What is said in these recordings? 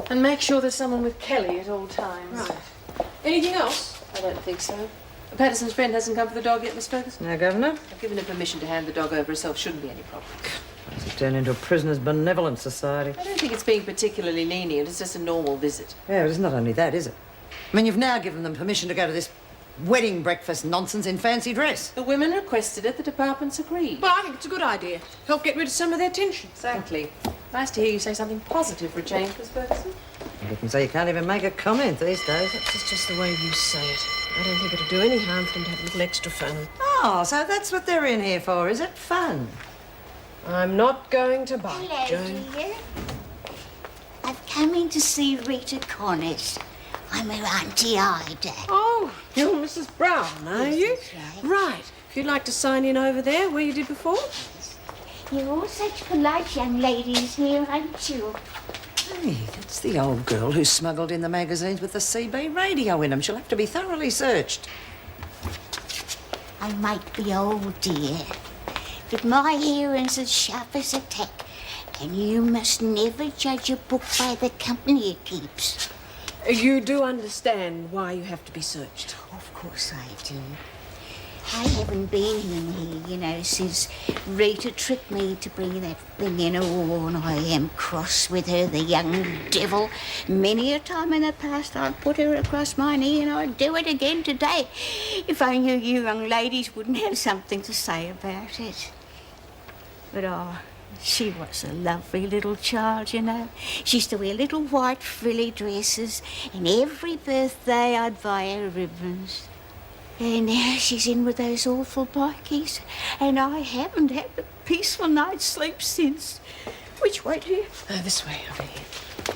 And make sure there's someone with Kelly at all times. Right. Anything else? I don't think so. Patterson's friend hasn't come for the dog yet, Miss Ferguson? No, Governor. I've given her permission to hand the dog over herself. Shouldn't be any problem. It's turned into a prisoner's benevolent society. I don't think it's being particularly lenient. It's just a normal visit. Yeah, but it's not only that, is it? I mean, you've now given them permission to go to this wedding breakfast nonsense in fancy dress. The women requested it. The department's agreed. Well, I think it's a good idea. Help get rid of some of their tension. Exactly. Nice to hear you say something positive for a change, Miss Ferguson. You can say you can't even make a comment these days. It's just the way you say it. I don't think it'll do any harm for them to have a little extra fun. Oh, so that's what they're in here for, is it? Fun. I'm not going to bite, Hello, Joan. dear. I've come in to see Rita Connors. I'm her Auntie Ida. Oh, you're Mrs. Brown, are Yes, you? that's right. Right. If you'd like to sign in over there, where you did before. You're all such polite young ladies here, aren't you? Hey, that's the old girl who smuggled in the magazines with the CB radio in them. She'll have to be thoroughly searched. I might be old, dear, but my hearing's as sharp as a tack, and you must never judge a book by the company it keeps. You do understand why you have to be searched. Of course I do. I haven't been in here, you know, since Rita tricked me to bring that thing in. Oh, and I am cross with her, the young devil. Many a time in the past I've put her across my knee, and I'd do it again today, if only you young ladies wouldn't have something to say about it. But she was a lovely little child, you know. She used to wear little white frilly dresses, and every birthday I'd buy her ribbons. And now she's in with those awful bikies, and I haven't had a peaceful night's sleep since. Which way, dear? This way, over here.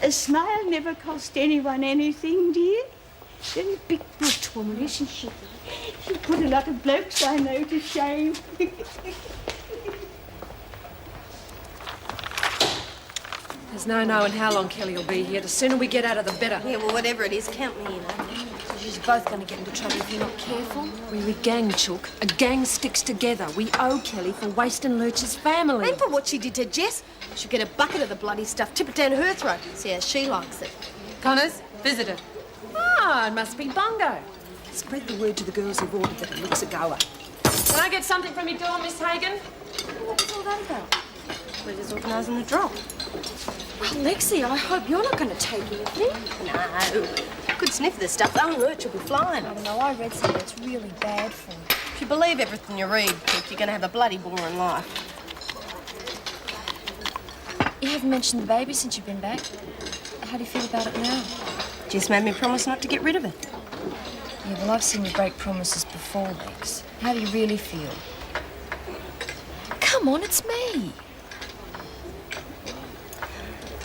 A smile never cost anyone anything, dear. She's a big brute woman, isn't she? She put a lot of blokes I know to shame. There's no knowing how long Kelly will be here. The sooner we get out of the better. Yeah, well, whatever it is, count me in, eh? You're both going to get into trouble if you're not careful. We're a gang, Chook. A gang sticks together. We owe Kelly for wasting Lurch's family. And for what she did to Jess. She'll get a bucket of the bloody stuff, tip it down her throat, see how she likes it. Connors, visitor. Ah, it must be Bungo. Spread the word to the girls who've ordered that it looks a goer. Can I get something from your door, Miss Hagan? What was all that about? We're just organising the drop. Well, Lexi, I hope you're not going to take anything. No. Good sniff of this stuff. The old Lurch will be flying. I don't know, I read something that's really bad for you. If you believe everything you read, you're going to have a bloody boring life. You haven't mentioned the baby since you've been back. How do you feel about it now? Jess made me promise not to get rid of it. Yeah, well, I've seen you break promises before, Lex. How do you really feel? Come on, it's me.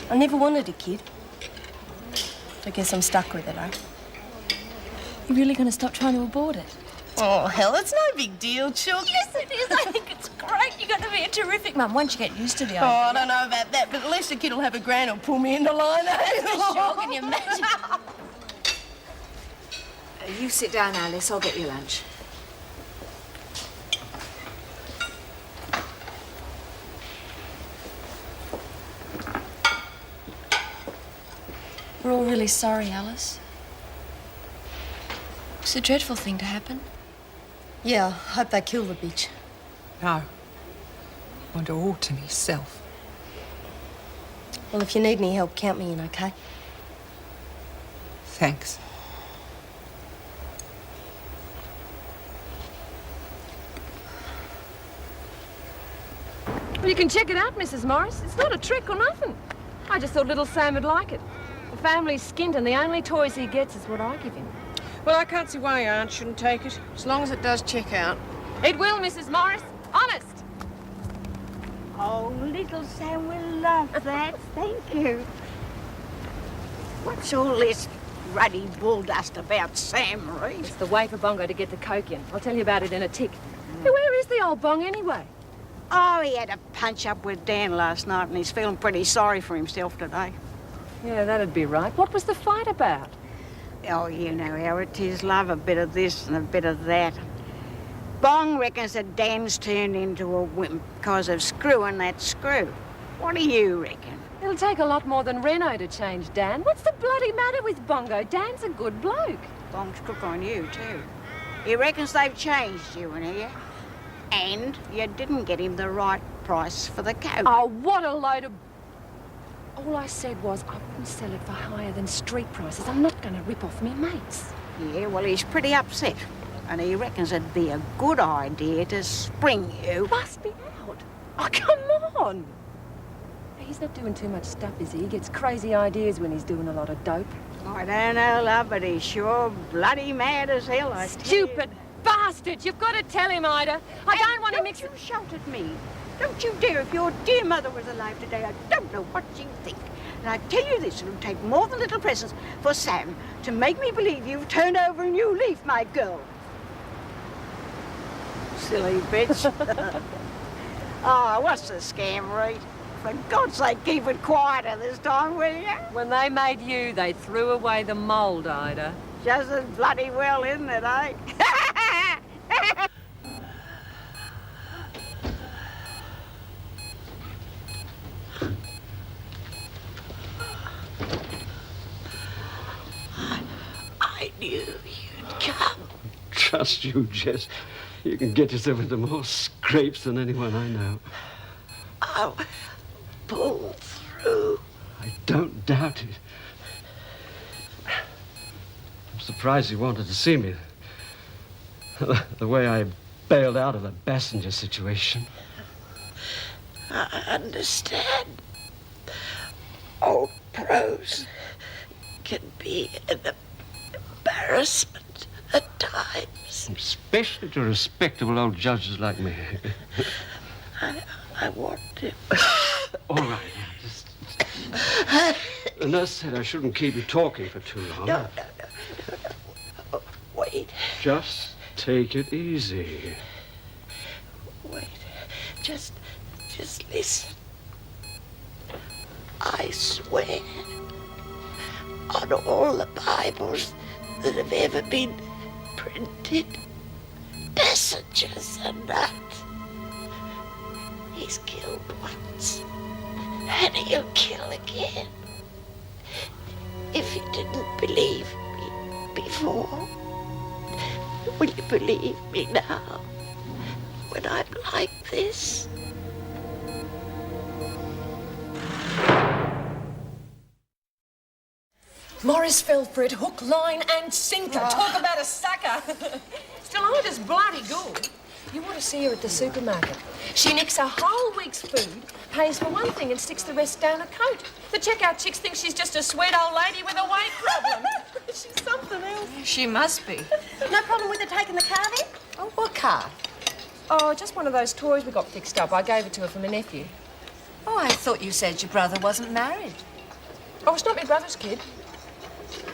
I never wanted a kid. I guess I'm stuck with it, eh? You're really going to stop trying to abort it? Oh, hell, it's no big deal, Chook. Yes, it is. I think it's great. You're going to be a terrific mum once you get used to the Oh, I idea. don't know about that, but at least the kid will have a gran who'll pull me into line, eh? Sure, can you imagine? You sit down, Alice. I'll get you lunch. We're all really sorry, Alice. It's a dreadful thing to happen. Yeah, I hope they kill the bitch. No. I want her all to myself. Well, if you need any help, count me in, okay? Thanks. Well, you can check it out, Mrs. Morris. It's not a trick or nothing. I just thought little Sam would like it. The family's skint, and the only toys he gets is what I give him. Well, I can't see why your aunt shouldn't take it, as long as it does check out. It will, Mrs. Morris. Honest. Oh, little Sam will love that. Thank you. What's all this ruddy bull dust about Sam, Reed? It's the way for Bongo to get the coke in. I'll tell you about it in a tick. Hey, where is the old bong, anyway? Oh, he had a punch-up with Dan last night, and he's feeling pretty sorry for himself today. Yeah, that'd be right. What was the fight about? Oh, you know how it is, love, a bit of this and a bit of that. Bong reckons that Dan's turned into a wimp because of screwing that screw. What do you reckon? It'll take a lot more than Reno to change Dan. What's the bloody matter with Bongo? Dan's a good bloke. Bong's crook on you, too. He reckons they've changed you in here. And you didn't get him the right price for the coat. Oh, what a load of... All I said was I wouldn't sell it for higher than street prices. I'm not going to rip off me mates. Yeah, well, he's pretty upset. And he reckons it'd be a good idea to spring you. Bust me out. Oh, come on. He's not doing too much stuff, is he? He gets crazy ideas when he's doing a lot of dope. I don't know, love, but he's sure bloody mad as hell, I tell you. Stupid bastard! You've got to tell him, Ida. I don't want to mix... Don't you shout at me. Don't you dare. If your dear mother was alive today, I don't know what she'd think. And I tell you this, it'll take more than little presents for Sam to make me believe you've turned over a new leaf, my girl. Silly bitch. Oh, what's the scam, Reed? For God's sake, keep it quieter this time, will you? When they made you, they threw away the mould, Ida. Just as bloody well, isn't it, eh? I knew you'd come. Trust you, Jess. You can get yourself into more scrapes than anyone I know. I'll pull through. I don't doubt it. I'm surprised you wanted to see me. The way I bailed out of the passenger situation. I understand. Old pros can be an embarrassment at times. Especially to respectable old judges like me. I want to. All right, now, just... The nurse said I shouldn't keep you talking for too long. No. Oh, wait. Just take it easy. Wait. Just listen. I swear on all the Bibles that have ever been printed, passengers are not. He's killed once, and he'll kill again. If you didn't believe me before, will you believe me now, when I'm like this? Morris fell for it, hook, line and sinker. Talk about a sucker. Still, Ida's bloody good. You want to see her at the supermarket. She nicks a whole week's food, pays for one thing and sticks the rest down her coat. The checkout chicks think she's just a sweet old lady with a weight problem. She's something else. She must be. No problem with her taking the car then? Oh, what car? Oh, just one of those toys we got fixed up. I gave it to her for my nephew. Oh, I thought you said your brother wasn't married. Oh, it's not my brother's kid.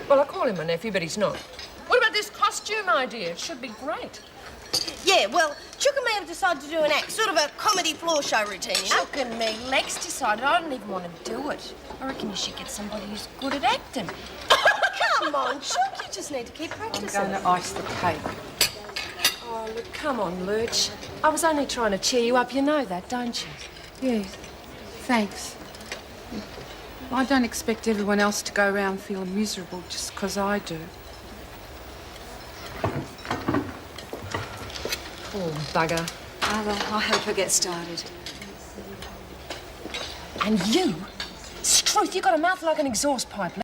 Well, I call him my nephew, but he's not. What about this costume idea? It should be great. Yeah, well, Chook and me have decided to do an act, sort of a comedy floor show routine, you know? Look at me. Lex decided I don't even want to do it. I reckon you should get somebody who's good at acting. Come on, Chook, you just need to keep practicing. I'm going to ice the cake. Oh, look, come on, Lurch. I was only trying to cheer you up. You know that, don't you? Yes, thanks. I don't expect everyone else to go around feeling miserable just 'cause I do. Poor bugger. Oh, well, I hope I get started. And you? Struth, you got a mouth like an exhaust pipe.